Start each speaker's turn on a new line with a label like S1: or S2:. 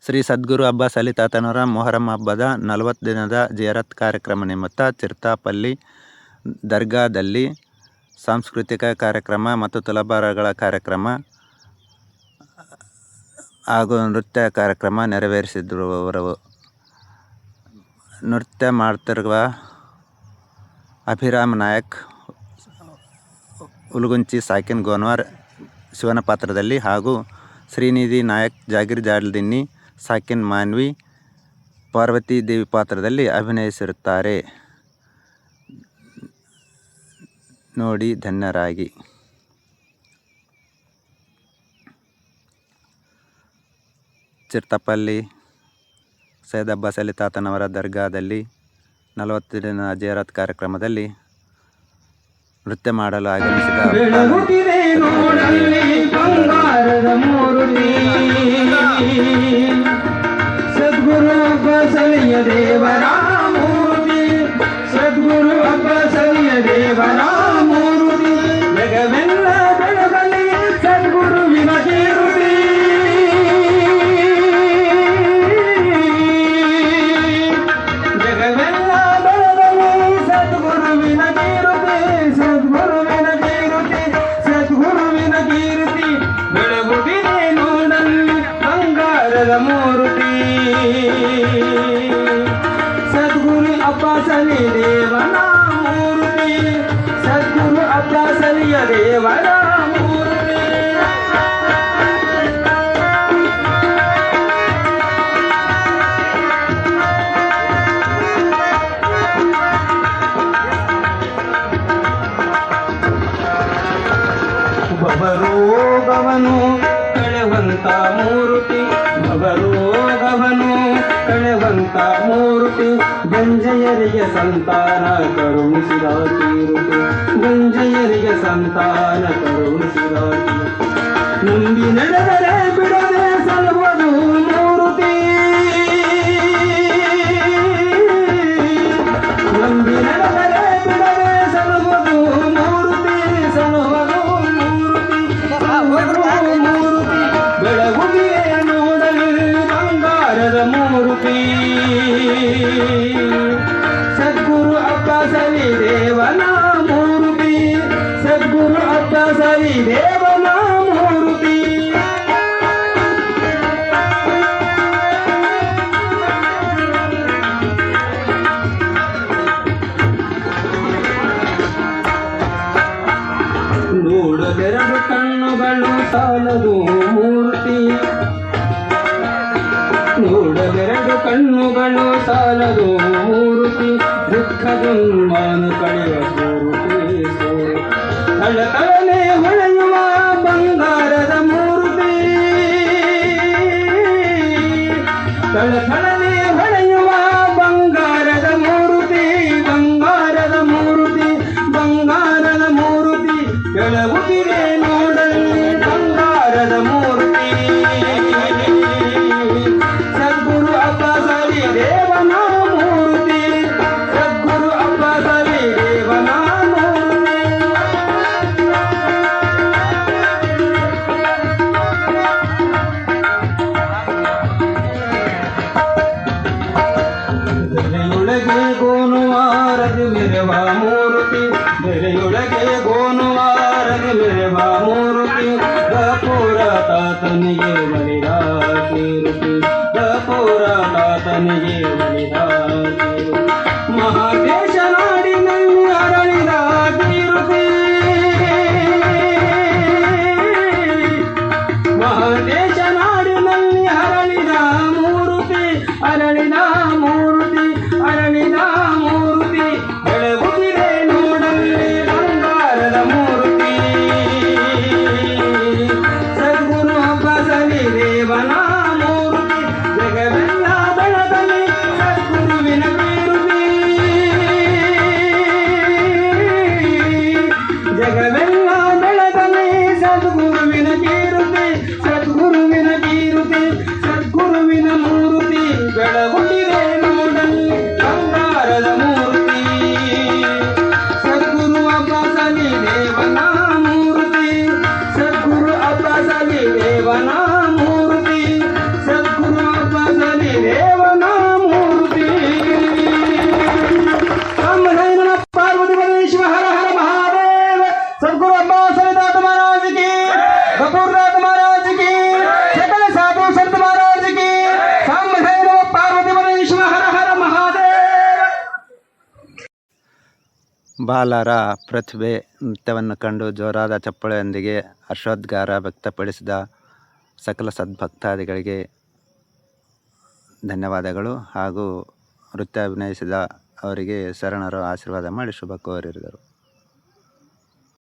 S1: ಶ್ರೀ ಸದ್ಗುರು ಅಬ್ಬಾಸ್ ಅಲಿ ತಾತನವರ ಮೊಹರಂ ಹಬ್ಬದ 40 ದಿನದ ಜಿಯಾರತ್ ಕಾರ್ಯಕ್ರಮ ನಿಮಿತ್ತ ಚಿರ್ತಾಪಲ್ಲಿ ದರ್ಗಾದಲ್ಲಿ ಸಾಂಸ್ಕೃತಿಕ ಕಾರ್ಯಕ್ರಮ ಮತ್ತು ತುಲಾಭಾರಗಳ ಕಾರ್ಯಕ್ರಮ ಹಾಗೂ ನೃತ್ಯ ಕಾರ್ಯಕ್ರಮ ನೆರವೇರಿಸಿದರು. ನೃತ್ಯ ಮಾಡ್ತಿರುವ ಅಭಿರಾಮ್ ನಾಯಕ್, ಉಲಗುಂಚಿ ಸಾಕಿನ್ ಗೋನ್ವಾರ್ ಶಿವನ ಪಾತ್ರದಲ್ಲಿ ಹಾಗೂ ಶ್ರೀನಿಧಿ ನಾಯಕ್ ಜಾಗೀರ್ ಜಾಲ್ದಿನ್ನಿ ಸಾಕಿನ್ ಮಾನ್ವಿ ಪಾರ್ವತಿ ದೇವಿ ಪಾತ್ರದಲ್ಲಿ ಅಭಿನಯಿಸಿರುತ್ತಾರೆ. ನೋಡಿ ಧನ್ಯರಾಗಿ. ಚಿರ್ತಾಪಲ್ಲಿ ಸೈಯದ್ ಅಬ್ಬಾಸ್ ಅಲಿ ತಾತನವರ ದರ್ಗಾದಲ್ಲಿ 40 ದಿನ ಜಿಯಾರತ್ ಕಾರ್ಯಕ್ರಮದಲ್ಲಿ ನೃತ್ಯ ಮಾಡಲು ಆಗಮಿಸಿದ
S2: ಸದ್ಗುರು ಅಬ್ಬಾಸ್ ಅಲಿಯ ದೇವರ ಮೂರ್ತಿ, ಸದ್ಗುರು ಅಬ್ಬಾಸ್ ಅಲಿಯ ದೇವರ ಮೂರ್ತಿ, ಜಗವೆಲ್ಲ ಬೆಳಗಲಿ ಸದ್ಗುರುವಿನ ಕೀರ್ತಿ, ಜಗವೆಲ್ಲ ಬೆಳಗಲಿ ಸದ್ಗುರುವಿನ ಕೀರ್ತಿ, ಸದ್ಗುರುವಿನ ಕೀರ್ತಿ, ಸದ್ಗುರುವಿನ ಕೀರ್ತಿ ಬೆಳಗುತ್ತಿದೆ ನೋಡಲ್ಲಿ ಬಂಗಾರದ ಮೂರ್ತಿ. ಸದ್ಗುರು ಅಬ್ಬಾಸ್ ಅಲಿ ದೇವನ ಮೂರ್ತಿ, ಸದ್ಗುರು ಅಬ್ಬಾಸ್ ಅಲಿಯ ದೇವರ ಮೂರ್ತಿ. ಭವರೋಗವನು ಕಳೆವಂತ ಮೂರ್ತಿ, ಭವರೋಗವನು ಕಳೆವಂತ ಮೂರ್ತಿ, ಗಂಜಯರಿಗೆ ಸಂತಾನ ಕರುಣಿಸಿದ ಕೀರ್ತಿ, ಗಂಜಯರಿಗೆ ಸಂತಾನ ಕರುಣಿಸಿದ ಕೀರ್ತಿ, ನಂಬಿ ನಡೆದರೆ ಬಿಡದೆ ಸಲುವುದು ಮೂರ್ತಿ, ನಂಬಿ ನಡೆದರೆ ಬಿಡದೆ ಸಲುವುದು ಮೂರ್ತಿ, ಸಲುವುದು ಮೂರ್ತಿ, ಮೂರ್ತಿ ಬೆಳಗುವಿಗೆ ನೋಡಲು ಬಂಗಾರದ ಮೂರ್ತಿ. ಸದ್ಗುರು ಅಬ್ಬಾಸ್ ಅಲಿ ದೇವನ ಮೂರ್ತಿ, ಸದ್ಗುರು ಅಬ್ಬಾಸ್ ಅಲಿ ದೇವನ ಮೂರ್ತಿ. ನೋಡಲೆರಡು ಕಣ್ಣುಗಳು ಸಾಲದು ಮೂರ್ತಿ, ನೋಡಲೆರಡು ಕಣ್ಣುಗಳು ಸಾಲದು ಮೂರ್ತಿ, ದುಃಖ ಜನ್ಮಾನು ಕಳೆಯುವ ಮೂರ್ತಿ, ಥಳಥಳನೆ ಹೊಳೆಯುವ ಬಂಗಾರದ ಮೂರ್ತಿ, ಥಳಥಳನೆ ಹೊಳೆಯುವ ಬಂಗಾರದ ಮೂರ್ತಿ, ಬಂಗಾರದ ಮೂರ್ತಿ, ಬಂಗಾರದ ಮೂರ್ತಿ ಬೆಳಗುತ್ತಿದೆ ನೋಡಲ್ಲಿ ಬಂಗಾರದ ಮೂರ್ತಿ. ಸದ್ಗುರು ಅಬ್ಬಾಸ್ ಅಲಿ ದೇವನ ಮೂರ್ತಿ, ಸದ್ಗುರು ಅಬ್ಬಾಸ್ ಅಲಿ ದೇವನ ಮೂರ್ತಿ. ಬೆಲೆಯೊಳಗೆ ಗೋನುವಾರದು ಮೆರೆವ ಮೂರ್ತಿ, ಬೆಲೆಯೊಳಗೆ ಗೋನುವಾರದು ಮೆರೆವ ಮೂರ್ತಿ, ಗಪೂರ ತಾತನಿಗೆ ಒಲಿದ ಕೀರ್ತಿ, ಗಪೂರ ತಾತನಿಗೆ ಒಲಿದ ಕೀರ್ತಿ, ಮಹಾದೇಶ ನಾಡಿನಲ್ಲಿ ಅರಳಿದ ಕೀರ್ತಿ, ಮಹಾದೇಶ ನಾಡಿನಲ್ಲಿ ಅರಳಿದ ಮೂರ್ತಿ, ಅರಳಿದ ಮೂರ್ತಿ, ಅರಳಿದ ಮೂರ್ತಿ ಬೆಳಗುತ್ತಿದೆ ನೋಡಲ್ಲಿ ಬಂಗಾರದ ಮೂರ್ತಿ. ಸದ್ಗುರು ಅಬ್ಬಾಸ್ ಅಲಿ ದೇವನ ಮೂರ್ತಿ, ಜಗವೆಲ್ಲ ಬೆಳಗಲಿ ಸದ್ಗುರು कपूरनाथ महाराज की, सकल साधु संत महाराज की, साम भैरव पार्वती परमेश्वर हर हर महादेव.
S1: ಬಾಲರ ಪ್ರತಿಭೆ ನೃತ್ಯವನ್ನು ಕಂಡು ಜೋರಾದ ಚಪ್ಪಳೆಯೊಂದಿಗೆ ಹರ್ಷೋದ್ಗಾರ ವ್ಯಕ್ತಪಡಿಸಿದ ಸಕಲ ಸದ್ಭಕ್ತಾದಿಗಳಿಗೆ ಧನ್ಯವಾದಗಳು ಹಾಗೂ ನೃತ್ಯ ಅಭಿನಯಿಸಿದ ಅವರಿಗೆ ಶರಣರು ಆಶೀರ್ವಾದ ಮಾಡಿ ಶುಭ ಕೋರಿದರು.